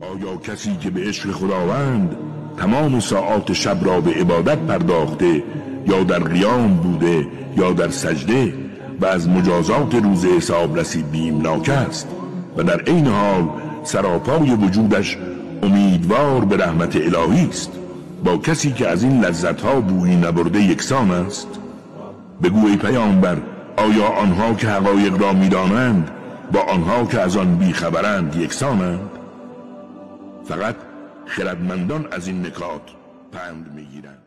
آیا کسی که به عشق خداوند تمام ساعات شب را به عبادت پرداخته یا در قیام بوده یا در سجده و از مجازات روز حساب رسید بیمناک است و در عین حال سراپای وجودش امیدوار به رحمت الهی است، با کسی که از این لذتها بویی نبرده یکسان است؟ بگو ای پیامبر، آیا آنها که حقایق را می‌دانند با آنها که از آن بیخبرند یکسانند؟ فقط خردمندان از این نکات پند میگیرند.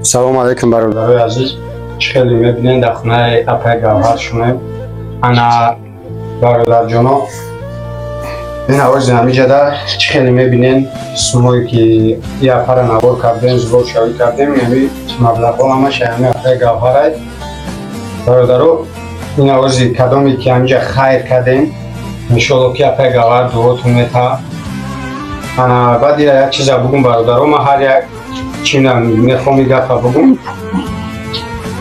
سلام علیکم برادرای عزیز، خیلی میبینین در خونه اپای گوهر شما. انا برادر جانا این آواز نمیجه در خیلی میبینین اسمایی که یه اپر نوار کردیم، زبور شوی کردیم، یعنی مبلغ ها همش همه اپای گوهر هست. برادرو این آوازی کدامی که همیجه خیر کردیم انشالله که اپای گوهر دوتون میتا. انا بعد یک چیز بگم برادرو، ما هر یک چینم میخوام گفت بگم.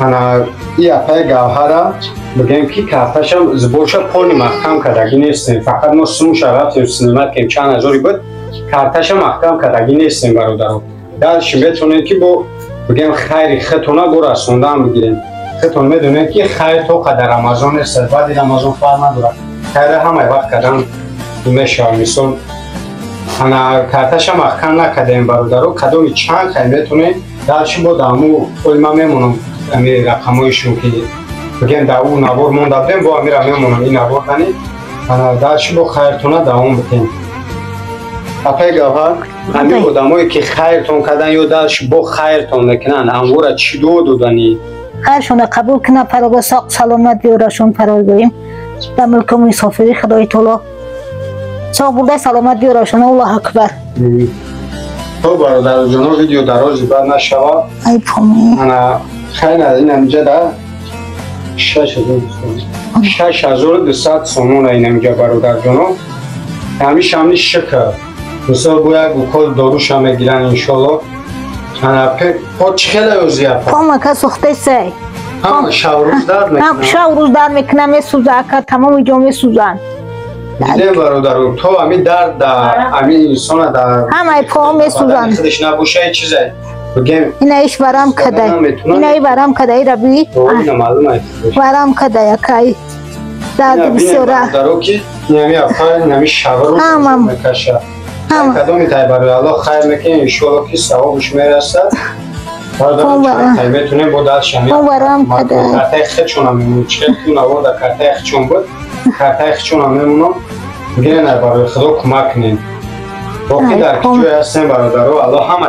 انا این اپای گوهر بگیم که کفتشم زبورش پانی محکم کردگی نیستیم، فقط ما سموش رفتیم سینمت که چند هزاری بود، کفتشم محکم کردگی نیستیم برادرو. درش بتونیم که با بگیم خیری خطونه برو رسوندن بگیریم. خطون میدونیم که خیر تو قدر رمضان است، بعد رمضان فرق نداره، خیر همه وقت کردن میشه. مثلا انا کارتشم محکم نکردیم برادرو، کدومی چند خیر میتونیم درش با دامو علما میمونم امی رقمایشون که بگیم در اون نوار مونده بودیم با امی را میمونم این نوار دنی انا درش با خیرتونه دوام بکنیم. اپای گوهر امی آدمایی که خیرتون کردن یا درش با خیرتون نکنن امورا چی دو دنی خیرشون قبول کنه، پرا ساق سلامت بیارشون پرا بریم در ملک مسافری خدای تعالی ساق بوده سلامت بیارشون. الله اکبر. تو برادر جانا ویدیو درازی بعد نشوا ای پامی انا خیلی از این همینجا در 6200 سومون این همینجا برادر جانا همیشه همین شکر مثلا باید گوکل داروش هم میگیرن انشالله. انا پا چخیل اوزی اپا پاما که سخته سی هم شب روز در میکنم، شب روز در میکنم میسوزه که تمام جا میسوزن. دیدیم برادر تو همین درد در همین انسان در همه پا میسوزن خودش نبوشه چیزی بگیم این ایش برام کده این ای برام کده ای ربی این معلومه برام کده یکی درد بسیاره برادر که نمی افای نمی شب روز میکشه کدومی تای برای الله خیر میکنه انشالله که ثوابش میرسه. برادر خیر میتونیم با دست شمی کارتای خیچون هم میمونه چه تو نوار در کارتای خیچون بود کارتای خیچون هم میمونم بگیرین برای خدا کمک کنین باقی در کجای هستیم برادرو الله همه